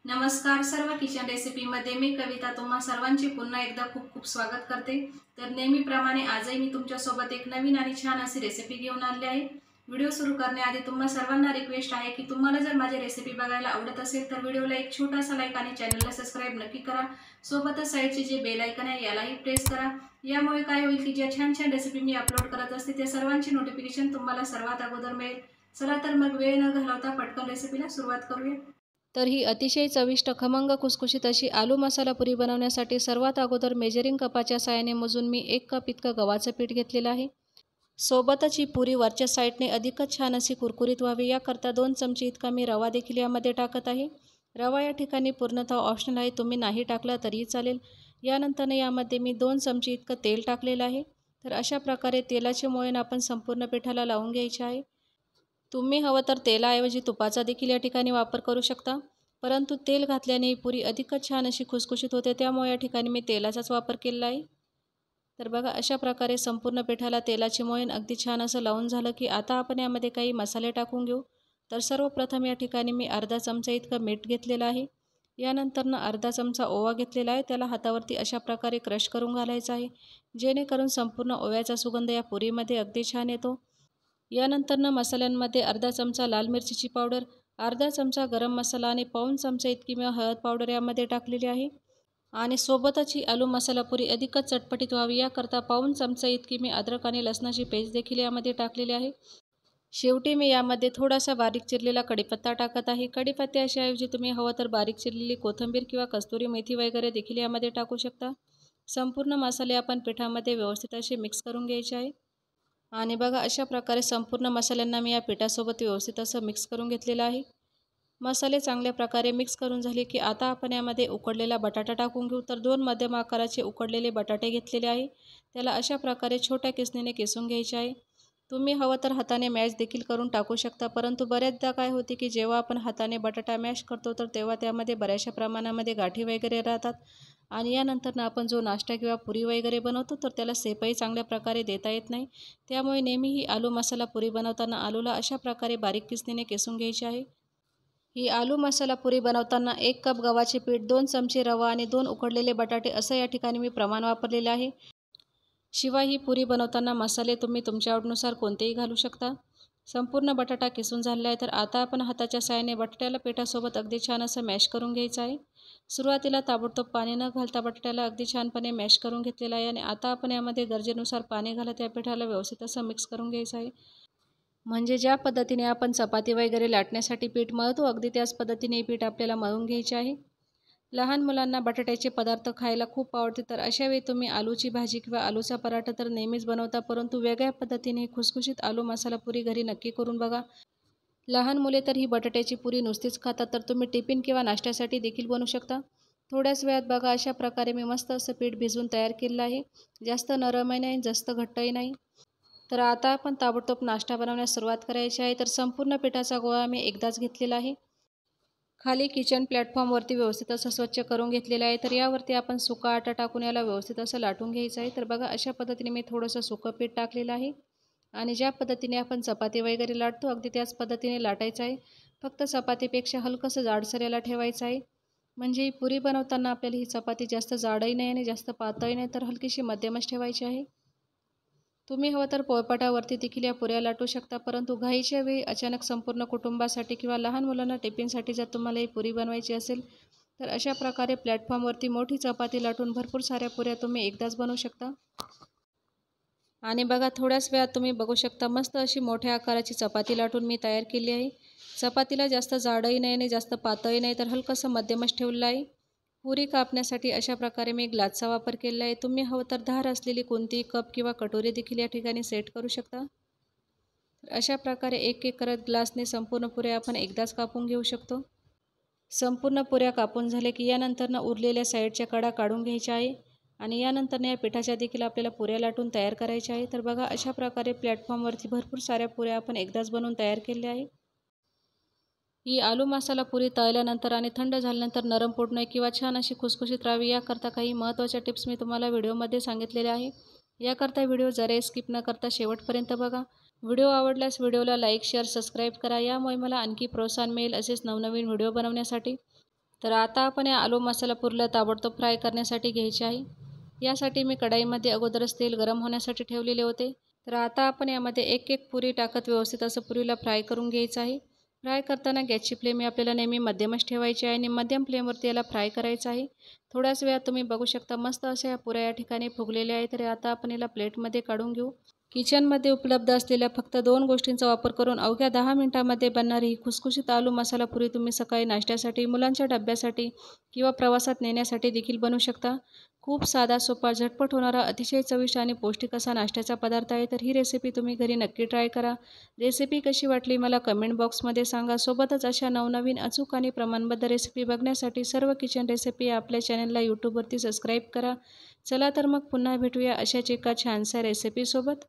नमस्कार सर्व किचन रेसिपीमध्ये मी कविता तुम्हा सर्वांचे पुन्हा एकदा खूप खूप स्वागत करते। तर नेहमीप्रमाणे आजही मी तुमच्यासोबत एक नवीन आणि छान अशी रेसिपी घेऊन आली आहे। व्हिडिओ सुरू करण्याआधी तुम्हा सर्वांना रिक्वेस्ट आहे की तुम्हाला जर माझी रेसिपी बघायला आवडत असेल तर व्हिडिओला एक छोटासा लाईक आणि चॅनलला सबस्क्राइब नक्की करा। सोबतच साईडचे जे बेल आयकन आहे यालाही प्रेस करा। यामुळे काय होईल की ज्या छान छान रेसिपी मी अपलोड करत असते त्या सर्वांची नोटिफिकेशन तुम्हाला सर्वात अगोदर मिळेल। चला तर मग वेळ न घालवता पटकन रेसिपीला सुरुवात करूया। तर ही अतिशय चविष्ट खमंग खुसखुशीत अशी आलू मसाला पुरी बनवण्यासाठी सर्वात अगोदर मेजरिंग कपाच्या साहाय्याने मोजून मी 1 कप इतकं गव्हाचं पीठ घेतलेलं आहे। सोबतच ही पुरी वरच्या साईडने अधिकच छान अशी कुरकुरीत व्हावी याकरता 2 चमचे इतका मी रवा देखील यामध्ये टाकत आहे। रवा या ठिकाणी पूर्णतः ऑप्शनल आहे, तुम्ही नाही टाकला तरीही चालेल। यानंतर यामध्ये मी 2 चमचे इतकं तेल टाकलेलं आहे। तर अशा प्रकारे तेलाचे मोयण आपण संपूर्ण पिठाला लावून घ्यायचे आहे। तुम्ही हवं तर तेलाऐवजी तुपाचा देखील या ठिकाणी वापर करू शकता, परंतु तेल घातल्याने पुरी अधिकच छान अशी खुसखुशीत होते, त्यामुळे या ठिकाणी मी तेलाचाच वापर केलेला आहे। तर बघा अशा प्रकारे संपूर्ण पिठाला तेलाचे मोयण अगदी छान असं लावून झालं की आता आपण यामध्ये काही मसाले टाकून घेऊ। तर सर्वप्रथम या ठिकाणी मी अर्धा चमचा इतकं मीठ घेतलेलं आहे। यानंतर अर्धा चमचा ओवा घेतलेला आहे, त्याला हातावरती अशा प्रकारे क्रश करून घालायचा आहे, जेणेकरून संपूर्ण ओव्याचा सुगंध या पुरीमध्ये अगदी छान येतो। यानंतर मसाल्यांमध्ये अर्धा चमचा लाल मिरचीची पावडर, अर्धा चमचा गरम मसाला आणि पाऊण चमचा इतकी मी हळद पावडर यामध्ये टाकलेली आहे। आणि सोबतच ही आलू मसाला पुरी अधिकच चटपटीत व्हावी याकरता पाऊण चमचा इतकी मी अद्रक आणि लसणाची पेस्ट देखील यामध्ये टाकलेली आहे। शेवटी मी यामध्ये थोडासा बारीक चिरलेला कढीपत्ता टाकत आहे। कढीपत्त्याऐवजी तुम्ही हवं तर बारीक चिरलेली कोथिंबीर किंवा कस्तुरी मेथी वगैरे देखील यामध्ये टाकू शकता। संपूर्ण मसाले आपण पिठामध्ये व्यवस्थित असे मिक्स करून घ्यायचे आहे। आणि बघा अशा प्रकारे संपूर्ण मसाल्यांना मी या पिठासोबत व्यवस्थित असं मिक्स करून घेतलेलं आहे। मसाले चांगल्या प्रकारे मिक्स करून झाले की आता आपण यामध्ये उकडलेला बटाटा टाकून घेऊ। तर 2 मध्यम आकाराचे उकडलेले बटाटे घेतलेले आहे, त्याला अशा प्रकारे छोट्या किसणीने किसून घ्यायचे आहे। तुम्ही हवं तर हाताने मॅश देखील करून टाकू शकता, परंतु बऱ्याचदा काय होते की जेव्हा आपण हाताने बटाटा मॅश करतो तर तेव्हा त्यामध्ये बऱ्याचशा प्रमाणामध्ये गाठी वगैरे राहतात आणि यानंतर आपण जो नाश्ता किंवा पुरी वगैरे बनवतो तर त्याला सेपही चांगल्या प्रकारे देता येत नाही। त्यामुळे नेहमी ही आलू मसाला पुरी बनवताना आलूला अशा प्रकारे बारीक किसणीने किसून घ्यायचे आहे। ही आलू मसाला पुरी बनवताना 1 कप गव्हाचे पीठ, 2 चमचे रवा आणि 2 उकडलेले बटाटे असं या ठिकाणी मी प्रमाण वापरलेले आहे। शिवाय ही पुरी बनवताना मसाले तुम्ही तुमच्या आवडीनुसार कोणतेही घालू शकता। संपूर्ण बटाटा किसून झालेला आहे, तर आता आपण हाताच्या साहाय्याने बटाट्याला पिठासोबत अगदी छान असं मॅश करून घ्यायचं आहे। सुरुवातीला ताबडतोब पाणी न घालता बटाट्याला अगदी छानपणे मॅश करून घेतलेला आहे आणि आता आपण यामध्ये गरजेनुसार पाणी घालत या पिठाला व्यवस्थित असं मिक्स करून घ्यायचं आहे। म्हणजे ज्या पद्धतीने आपण चपाती वगैरे लाटण्यासाठी पीठ मळतो अगदी त्याच पद्धतीने पीठ आपल्याला मळून घ्यायचे आहे। लहान मुलांना बटाट्याचे पदार्थ खायला खूप आवडते, तर अशा वेळी तुम्ही आलूची भाजी किंवा आलूचा पराठा तर नेहमीच बनवता, परंतु वेगळ्या पद्धतीने खुसखुशीत आलू मसाला पुरी घरी नक्की करून बघा। लहान मुले तर ही बटाट्याची पुरी नुसतीच खातात, तर तुम्ही टिफिन किंवा नाश्त्यासाठी देखील बनवू शकता। थोड्याच वेळात बघा अशा प्रकारे मी मस्त असं पीठ भिजवून तयार केलेलं आहे। जास्त नरमही नाही, जास्त घट्टही नाही। तर आता आपण ताबडतोब नाश्ता बनवण्यास सुरुवात करायची आहे। तर संपूर्ण पिठाचा गोळा मी एकदाच घेतलेला आहे। खाली किचन प्लॅटफॉर्मवरती व्यवस्थित असं स्वच्छ करून घेतलेलं आहे। तर यावरती आपण सुका आटा टाकून याला व्यवस्थित असं लाटून घ्यायचं आहे। तर बघा अशा पद्धतीने मी थोडंसं सुकं पीठ टाकलेलं आहे आणि ज्या पद्धतीने आपण चपाती वगैरे लाटतो अगदी त्याच पद्धतीने लाटायचं आहे। फक्त चपातीपेक्षा हलकंसं जाडसर याला ठेवायचं आहे, म्हणजे ही पुरी बनवताना आपल्याला ही चपाती जास्त जाडही नाही आणि जास्त पातळही नाही, तर हलकीशी मध्यमच ठेवायची आहे। तुम्ही हवं तर पोळपाटावरती देखील या पुऱ्या लाटू शकता, परंतु घाईच्या वेळी अचानक संपूर्ण कुटुंबासाठी किंवा लहान मुलांना टिफिनसाठी जर तुम्हाला ही पुरी बनवायची असेल तर अशा प्रकारे प्लॅटफॉर्मवरती मोठी चपाती लाटून भरपूर साऱ्या पुऱ्या तुम्ही एकदाच बनवू शकता। आणि बघा थोड्याच वेळात तुम्ही बघू शकता मस्त अशी मोठ्या आकाराची चपाती लाटून मी तयार केली आहे। चपातीला जास्त जाडही नाही आणि जास्त पातळही नाही, तर हलकंसं मध्यमच ठेवलं आहे। पुरी कापण्यासाठी अशा प्रकारे मी ग्लासचा वापर केलेला आहे। तुम्ही हवं तर धार असलेली कोणतीही कप किंवा कटोरी देखील या ठिकाणी सेट करू शकता। तर अशा प्रकारे एक एक करत ग्लासने संपूर्ण पुऱ्या आपण एकदाच कापून घेऊ शकतो। संपूर्ण पुऱ्या कापून झाले की यानंतर उरलेल्या साईडच्या कडा काढून घ्यायच्या आहे आणि यानंतर या पिठाच्या देखील आपल्याला पुऱ्या लाटून तयार करायच्या आहे। तर बघा अशा प्रकारे प्लॅटफॉर्मवरती भरपूर साऱ्या पुऱ्या आपण एकदाच बनवून तयार केल्या आहे। ही आलू मसाला पुरी तळल्यानंतर आणि थंड झाल्यानंतर नरम पडू नये किंवा छान अशी खुसखुशीत राहावी याकरता काही महत्त्वाच्या टिप्स मी तुम्हाला व्हिडिओमध्ये सांगितलेल्या आहे। याकरता व्हिडिओ जरा स्किप न करता शेवटपर्यंत बघा। व्हिडिओ आवडल्यास व्हिडिओला लाईक, शेअर, सबस्क्राईब करा, यामुळे मला आणखी प्रोत्साहन मिळेल असेच नवनवीन व्हिडिओ बनवण्यासाठी। तर आता आपण या आलू मसाला पुरीला ताबडतोब फ्राय करण्यासाठी घ्यायचे आहे। यासाठी मी कढईमध्ये अगोदरच तेल गरम होण्यासाठी ठेवलेले होते। तर आता आपण यामध्ये एक एक पुरी टाकत व्यवस्थित असं पुरीला फ्राय करून घ्यायचं आहे। फ्राय करताना गॅसची फ्लेम आपल्याला नेहमी मध्यमच ठेवायची आहे आणि मध्यम फ्लेमवरती याला फ्राय करायचं आहे। थोड्याच वेळात तुम्ही बघू शकता मस्त अशा या पुऱ्या या ठिकाणी फुगलेल्या आहेत। तर आता आपण याला प्लेटमध्ये काढून घेऊ। किचनमध्ये उपलब्ध असलेल्या फक्त 2 गोष्टींचा वापर करून अवघ्या 10 मिनिटांमध्ये बनणारी ही खुसखुशीत आलू मसाला पुरी तुम्ही सकाळी नाश्त्यासाठी, मुलांच्या डब्यासाठी किंवा प्रवासात नेण्यासाठी देखील बनवू शकता। खूप साधा, सोपा, झटपट होणारा, अतिशय चविष्ट आणि पौष्टिक असा नाश्त्याचा पदार्थ आहे। तर ही रेसिपी तुम्ही घरी नक्की ट्राय करा। रेसिपी कशी वाटली मला कमेंट बॉक्समध्ये सांगा। सोबतच अशा नवनवीन, अचूक आणि प्रमाणबद्ध रेसिपी बघण्यासाठी सर्व किचन रेसिपी आपल्या चॅनलला यूट्यूबवरती सबस्क्राईब करा। चला तर मग पुन्हा भेटूया अशाच एका छानशा रेसिपीसोबत।